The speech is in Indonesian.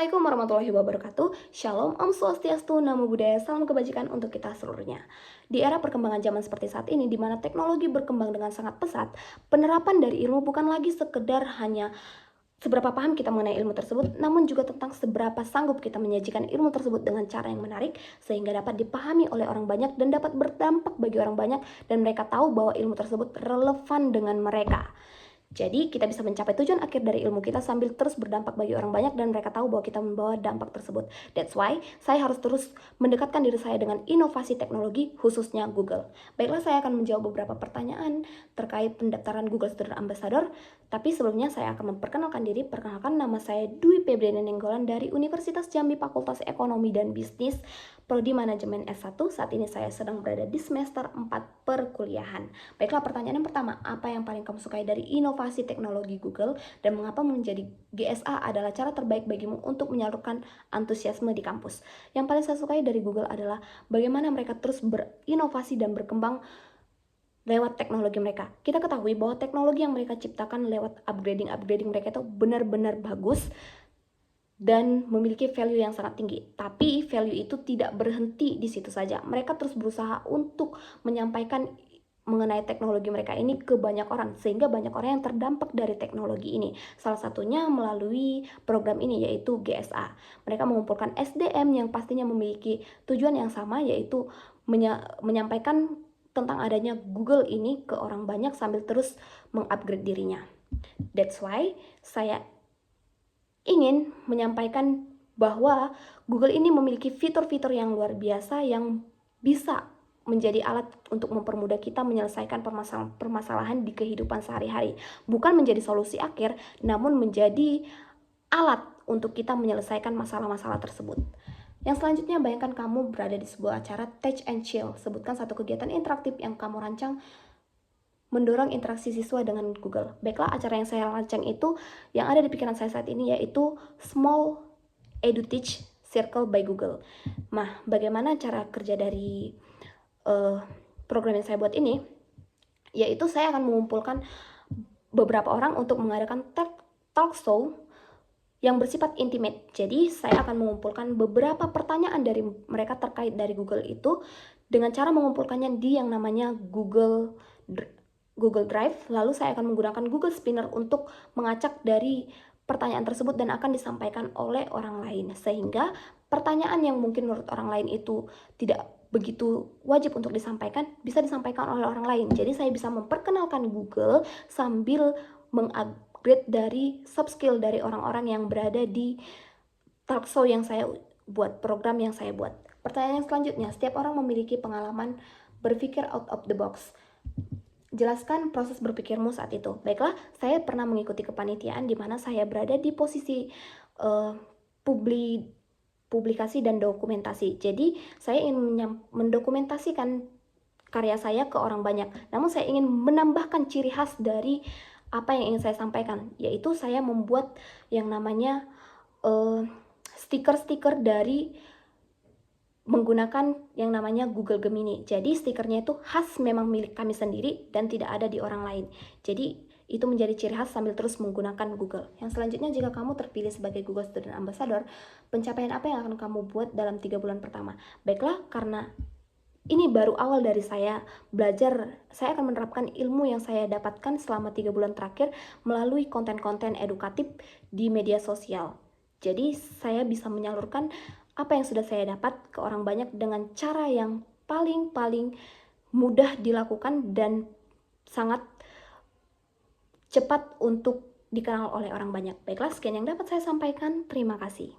Assalamualaikum warahmatullahi wabarakatuh. Shalom, Om Swastiastu, Namo Buddhaya, salam kebajikan untuk kita seluruhnya. Di era perkembangan zaman seperti saat ini, di mana teknologi berkembang dengan sangat pesat, penerapan dari ilmu bukan lagi sekedar hanya seberapa paham kita mengenai ilmu tersebut, namun juga tentang seberapa sanggup kita menyajikan ilmu tersebut dengan cara yang menarik, sehingga dapat dipahami oleh orang banyak dan dapat berdampak bagi orang banyak, dan mereka tahu bahwa ilmu tersebut relevan dengan mereka. Jadi kita bisa mencapai tujuan akhir dari ilmu kita sambil terus berdampak bagi orang banyak dan mereka tahu bahwa kita membawa dampak tersebut. That's why saya harus terus mendekatkan diri saya dengan inovasi teknologi khususnya Google. Baiklah, saya akan menjawab beberapa pertanyaan terkait pendaftaran Google Student Ambassador. Tapi sebelumnya saya akan memperkenalkan diri. Perkenalkan, nama saya Dwi Febriana Nenggolan dari Universitas Jambi Fakultas Ekonomi dan Bisnis, Prodi Manajemen S1. Saat ini saya sedang berada di semester 4 perkuliahan. Baiklah, pertanyaan yang pertama, apa yang paling kamu sukai dari inovasi teknologi Google dan mengapa menjadi GSA adalah cara terbaik bagimu untuk menyalurkan antusiasme di kampus? Yang paling saya sukai dari Google adalah bagaimana mereka terus berinovasi dan berkembang lewat teknologi mereka. Kita ketahui bahwa teknologi yang mereka ciptakan lewat upgrading mereka itu benar-benar bagus dan memiliki value yang sangat tinggi. Tapi value itu tidak berhenti di situ saja. Mereka terus berusaha untuk menyampaikan mengenai teknologi mereka ini ke banyak orang, sehingga banyak orang yang terdampak dari teknologi ini. Salah satunya melalui program ini, yaitu GSA. Mereka mengumpulkan SDM yang pastinya memiliki tujuan yang sama, yaitu menyampaikan tentang adanya Google ini ke orang banyak sambil terus mengupgrade dirinya. That's why saya ingin menyampaikan bahwa Google ini memiliki fitur-fitur yang luar biasa yang bisa menjadi alat untuk mempermudah kita menyelesaikan permasalahan di kehidupan sehari-hari. Bukan menjadi solusi akhir, namun menjadi alat untuk kita menyelesaikan masalah-masalah tersebut. Yang selanjutnya, bayangkan kamu berada di sebuah acara Touch and Chill. Sebutkan satu kegiatan interaktif yang kamu rancang mendorong interaksi siswa dengan Google. Baiklah, acara yang saya rancang itu yang ada di pikiran saya saat ini yaitu Small EduTeach Circle by Google. Nah, bagaimana cara kerja dari program yang saya buat ini? Yaitu saya akan mengumpulkan beberapa orang untuk mengadakan talk show yang bersifat intimate. Jadi saya akan mengumpulkan beberapa pertanyaan dari mereka terkait dari Google itu dengan cara mengumpulkannya di yang namanya Google Drive. Lalu saya akan menggunakan Google Spinner untuk mengacak dari pertanyaan tersebut dan akan disampaikan oleh orang lain, sehingga pertanyaan yang mungkin menurut orang lain itu tidak begitu wajib untuk disampaikan bisa disampaikan oleh orang lain. Jadi saya bisa memperkenalkan Google sambil mengupgrade dari soft skill dari orang-orang yang berada di talk show yang saya buat, program yang saya buat. Pertanyaan yang selanjutnya, setiap orang memiliki pengalaman berpikir out of the box. Jelaskan proses berpikirmu saat itu. Baiklah, saya pernah mengikuti kepanitiaan di mana saya berada di posisi publikasi dan dokumentasi. Jadi saya ingin mendokumentasikan karya saya ke orang banyak. Namun saya ingin menambahkan ciri khas dari apa yang ingin saya sampaikan, yaitu saya membuat yang namanya stiker-stiker dari menggunakan yang namanya Google Gemini. Jadi stikernya itu khas memang milik kami sendiri dan tidak ada di orang lain. Jadi itu menjadi ciri khas sambil terus menggunakan Google. Yang selanjutnya, jika kamu terpilih sebagai Google Student Ambassador, pencapaian apa yang akan kamu buat dalam 3 bulan pertama? Baiklah, karena ini baru awal dari saya belajar, saya akan menerapkan ilmu yang saya dapatkan selama 3 bulan terakhir melalui konten-konten edukatif di media sosial. Jadi saya bisa menyalurkan apa yang sudah saya dapat ke orang banyak dengan cara yang paling mudah dilakukan dan sangat cepat untuk dikenal oleh orang banyak. Baiklah, sekian yang dapat saya sampaikan. Terima kasih.